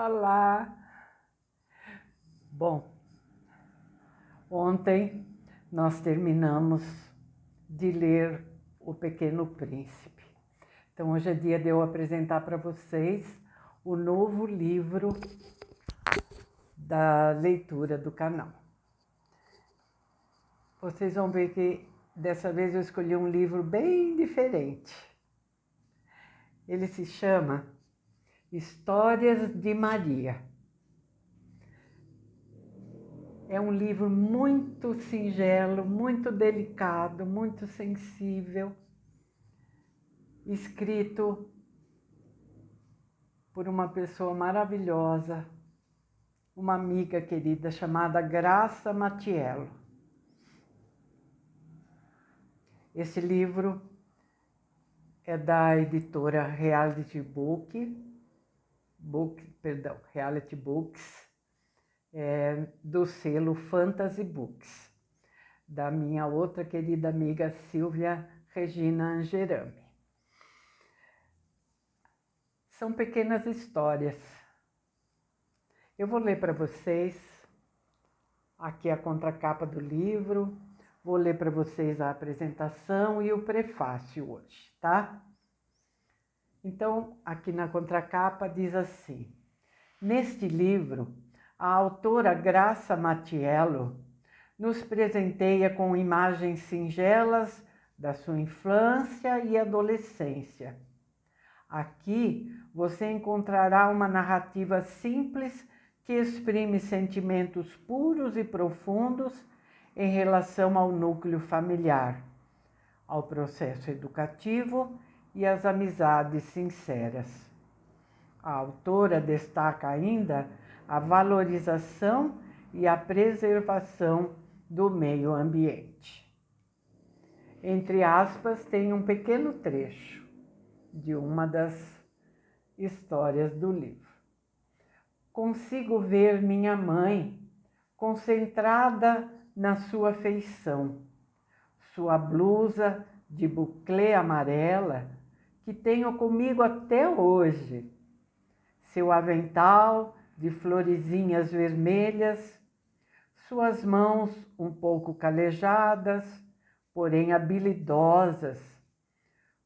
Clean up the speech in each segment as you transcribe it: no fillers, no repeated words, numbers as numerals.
Olá! Bom, ontem nós terminamos de ler O Pequeno Príncipe. Então hoje é dia de eu apresentar para vocês o novo livro da leitura do canal. Vocês vão ver que dessa vez eu escolhi um livro bem diferente. Ele se chama Histórias de Maria. É um livro muito singelo, muito delicado, muito sensível, escrito por uma pessoa maravilhosa, uma amiga querida chamada Graça Matiello. Esse livro é da editora Reality Books, do selo Fantasy Books, da minha outra querida amiga Silvia Regina Angerami. São pequenas histórias. Eu vou ler para vocês aqui a contracapa do livro, vou ler para vocês a apresentação e o prefácio hoje, tá? Então, aqui na contracapa diz assim: neste livro, a autora Graça Matiello nos presenteia com imagens singelas da sua infância e adolescência. Aqui você encontrará uma narrativa simples que exprime sentimentos puros e profundos em relação ao núcleo familiar, ao processo educativo e às amizades sinceras. A autora destaca ainda a valorização e a preservação do meio ambiente. Entre aspas, tem um pequeno trecho de uma das histórias do livro. Consigo ver minha mãe concentrada na sua feição, sua blusa de buclé amarela, que tenho comigo até hoje, seu avental de florezinhas vermelhas, suas mãos um pouco calejadas, porém habilidosas.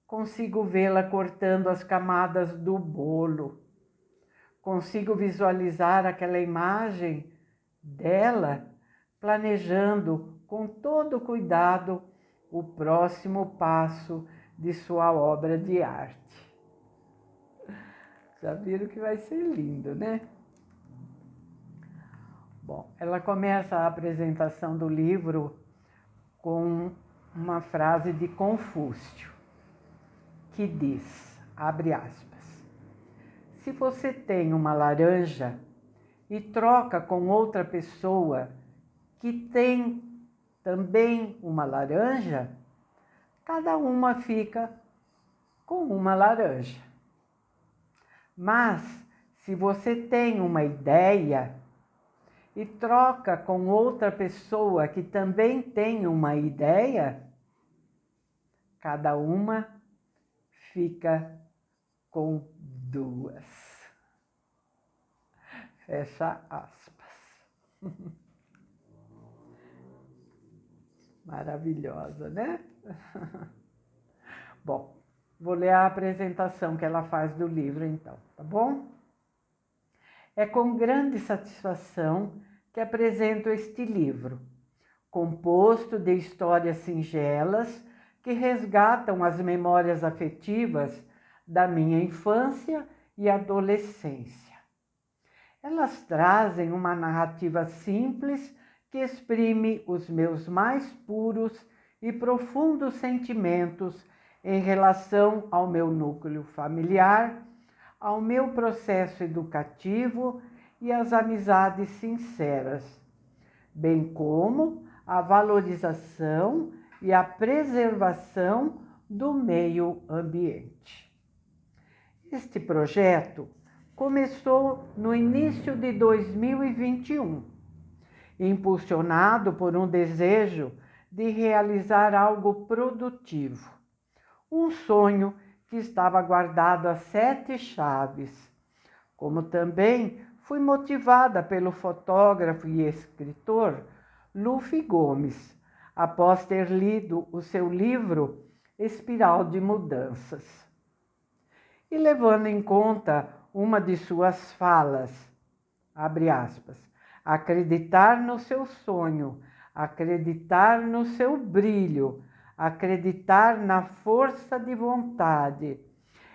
Consigo vê-la cortando as camadas do bolo. Consigo visualizar aquela imagem dela planejando com todo cuidado o próximo passo de sua obra de arte. Já viram que vai ser lindo, né? Bom, ela começa a apresentação do livro com uma frase de Confúcio, que diz, abre aspas, se você tem uma laranja e troca com outra pessoa que tem também uma laranja, cada uma fica com uma laranja. Mas, se você tem uma ideia e troca com outra pessoa que também tem uma ideia, cada uma fica com duas. Fecha aspas. Maravilhosa, né? Bom, vou ler a apresentação que ela faz do livro então, tá bom? É com grande satisfação que apresento este livro, composto de histórias singelas que resgatam as memórias afetivas da minha infância e adolescência. Elas trazem uma narrativa simples que exprime os meus mais puros e profundos sentimentos em relação ao meu núcleo familiar, ao meu processo educativo e às amizades sinceras, bem como a valorização e a preservação do meio ambiente. Este projeto começou no início de 2021, impulsionado por um desejo de realizar algo produtivo, um sonho que estava guardado a 7 chaves, como também fui motivada pelo fotógrafo e escritor Luffy Gomes, após ter lido o seu livro Espiral de Mudanças. E levando em conta uma de suas falas, abre aspas, acreditar no seu sonho, acreditar no seu brilho, acreditar na força de vontade.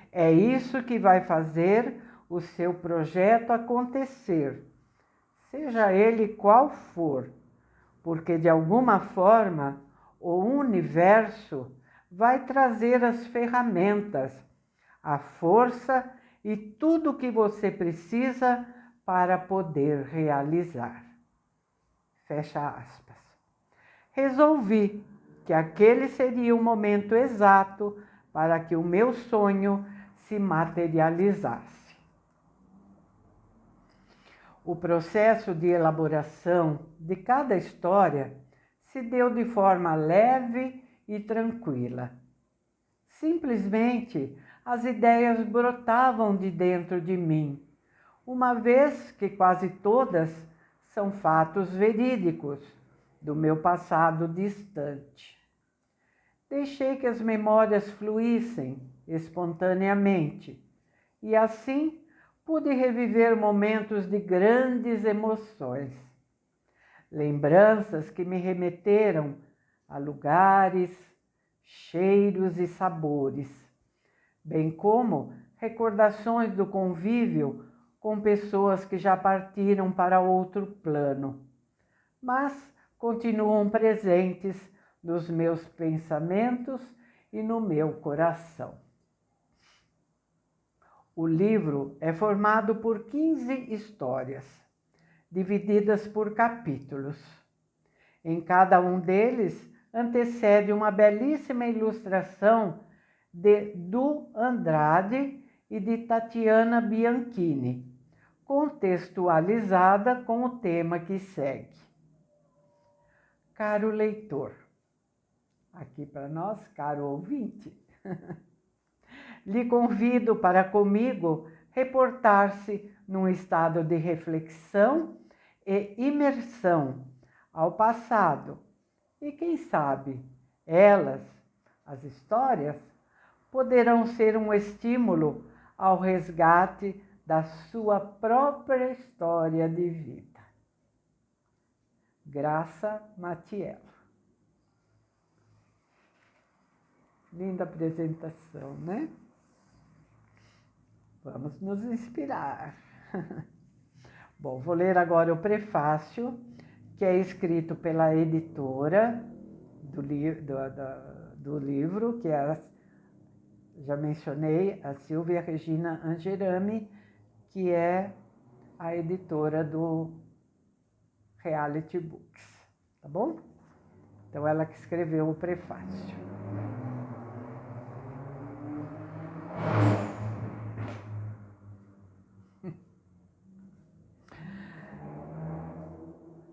É isso que vai fazer o seu projeto acontecer, seja ele qual for, porque de alguma forma o universo vai trazer as ferramentas, a força e tudo o que você precisa para poder realizar. Fecha aspas. Resolvi que aquele seria o momento exato para que o meu sonho se materializasse. O processo de elaboração de cada história se deu de forma leve e tranquila. Simplesmente as ideias brotavam de dentro de mim, uma vez que quase todas são fatos verídicos do meu passado distante. Deixei que as memórias fluíssem espontaneamente e assim pude reviver momentos de grandes emoções, lembranças que me remeteram a lugares, cheiros e sabores, bem como recordações do convívio com pessoas que já partiram para outro plano, mas continuam presentes nos meus pensamentos e no meu coração. O livro é formado por 15 histórias, divididas por capítulos. Em cada um deles antecede uma belíssima ilustração de Du Andrade e de Tatiana Bianchini, contextualizada com o tema que segue. Caro leitor, aqui para nós, caro ouvinte, lhe convido para comigo reportar-se num estado de reflexão e imersão ao passado. E quem sabe, elas, as histórias, poderão ser um estímulo ao resgate da sua própria história de vida. Graça Matiello. Linda apresentação, né? Vamos nos inspirar. Bom, vou ler agora o prefácio, que é escrito pela editora do livro, que é, já mencionei, a Silvia Regina Angerami, que é a editora do Reality Books, tá bom? Então, ela que escreveu o prefácio.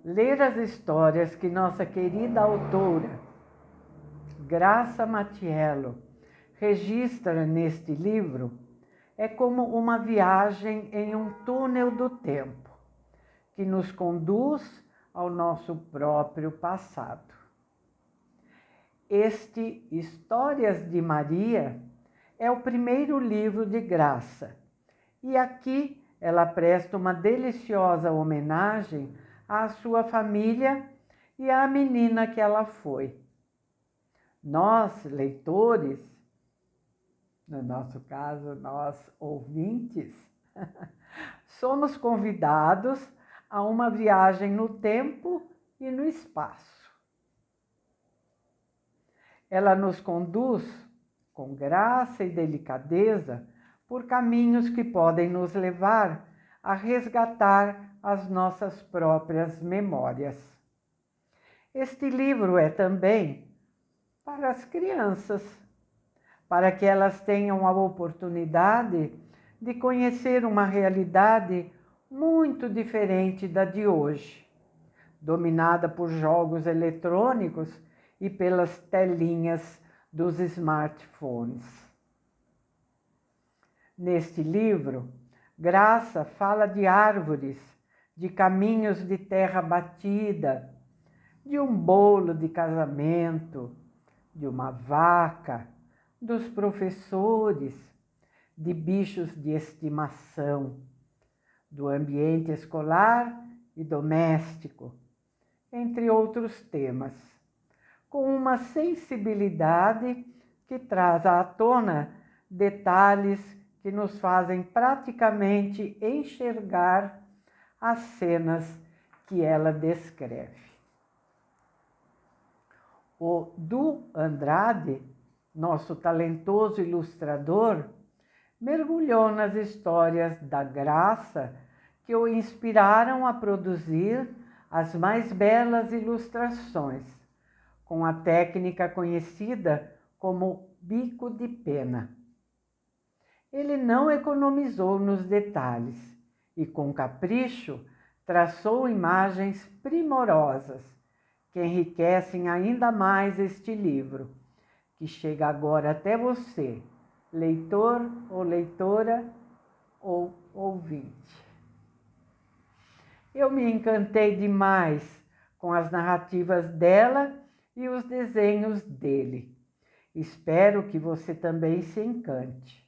Ler as histórias que nossa querida autora, Graça Matiello, registra neste livro é como uma viagem em um túnel do tempo, que nos conduz ao nosso próprio passado. Este Histórias de Maria é o primeiro livro de Graça, e aqui ela presta uma deliciosa homenagem à sua família e à menina que ela foi. Nós, leitores, no nosso caso, nós ouvintes, somos convidados a uma viagem no tempo e no espaço. Ela nos conduz com graça e delicadeza por caminhos que podem nos levar a resgatar as nossas próprias memórias. Este livro é também para as crianças, para que elas tenham a oportunidade de conhecer uma realidade muito diferente da de hoje, dominada por jogos eletrônicos e pelas telinhas dos smartphones. Neste livro, Graça fala de árvores, de caminhos de terra batida, de um bolo de casamento, de uma vaca, dos professores, de bichos de estimação, do ambiente escolar e doméstico, entre outros temas, com uma sensibilidade que traz à tona detalhes que nos fazem praticamente enxergar as cenas que ela descreve. O Du Andrade, nosso talentoso ilustrador, mergulhou nas histórias da Graça que o inspiraram a produzir as mais belas ilustrações, com a técnica conhecida como bico de pena. Ele não economizou nos detalhes e, com capricho, traçou imagens primorosas que enriquecem ainda mais este livro, que chega agora até você, leitor ou leitora ou ouvinte. Eu me encantei demais com as narrativas dela e os desenhos dele. Espero que você também se encante.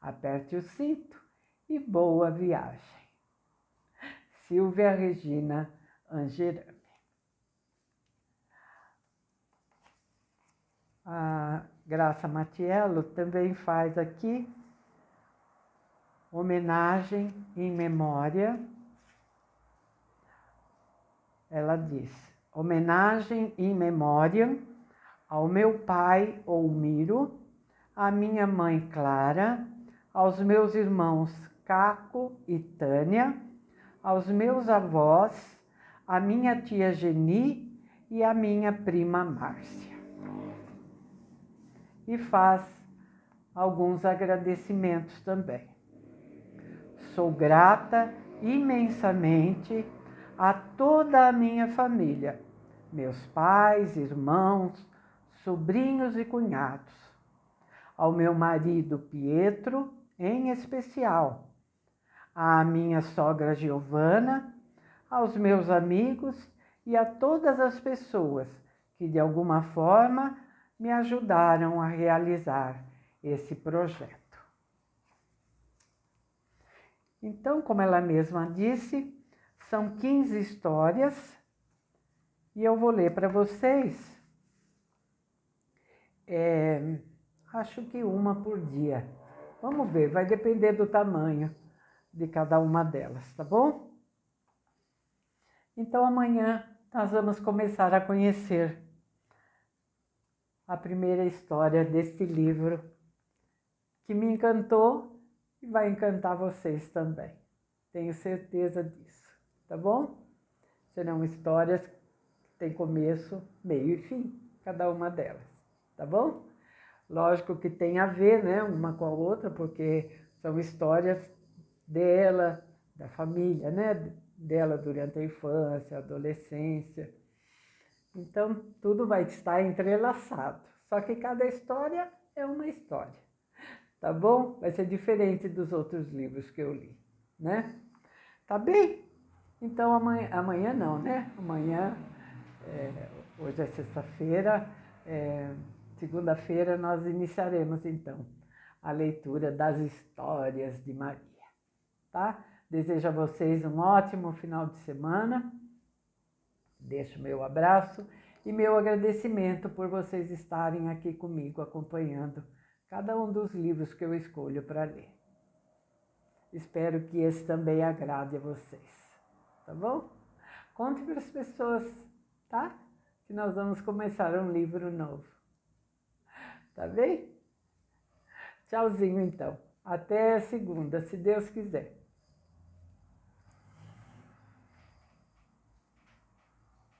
Aperte o cinto e boa viagem. Silvia Regina Angerame. A Graça Matiello também faz aqui homenagem em memória. Ela diz: homenagem em memória ao meu pai Olmiro, à minha mãe Clara, aos meus irmãos Caco e Tânia, aos meus avós, à minha tia Geni e à minha prima Márcia. E faz alguns agradecimentos também. Sou grata imensamente a toda a minha família, meus pais, irmãos, sobrinhos e cunhados, ao meu marido Pietro, em especial, à minha sogra Giovana, aos meus amigos e a todas as pessoas que de alguma forma me ajudaram a realizar esse projeto. Então, como ela mesma disse, são 15 histórias e eu vou ler para vocês, acho que uma por dia. Vamos ver, vai depender do tamanho de cada uma delas, tá bom? Então, amanhã nós vamos começar a conhecer a primeira história deste livro, que me encantou e vai encantar vocês também. Tenho certeza disso, tá bom? Serão histórias que têm começo, meio e fim, cada uma delas, tá bom? Lógico que tem a ver, né, uma com a outra, porque são histórias dela, da família, né, dela durante a infância, a adolescência. Então, tudo vai estar entrelaçado. Só que cada história é uma história, tá bom? Vai ser diferente dos outros livros que eu li, né? Tá bem? Então, amanhã não, né? Amanhã, hoje é sexta-feira, segunda-feira nós iniciaremos, então, a leitura das histórias de Maria, tá? Desejo a vocês um ótimo final de semana. Deixo meu abraço e meu agradecimento por vocês estarem aqui comigo, acompanhando cada um dos livros que eu escolho para ler. Espero que esse também agrade a vocês, tá bom? Conte para as pessoas, tá? Que nós vamos começar um livro novo. Tá bem? Tchauzinho, então. Até segunda, se Deus quiser.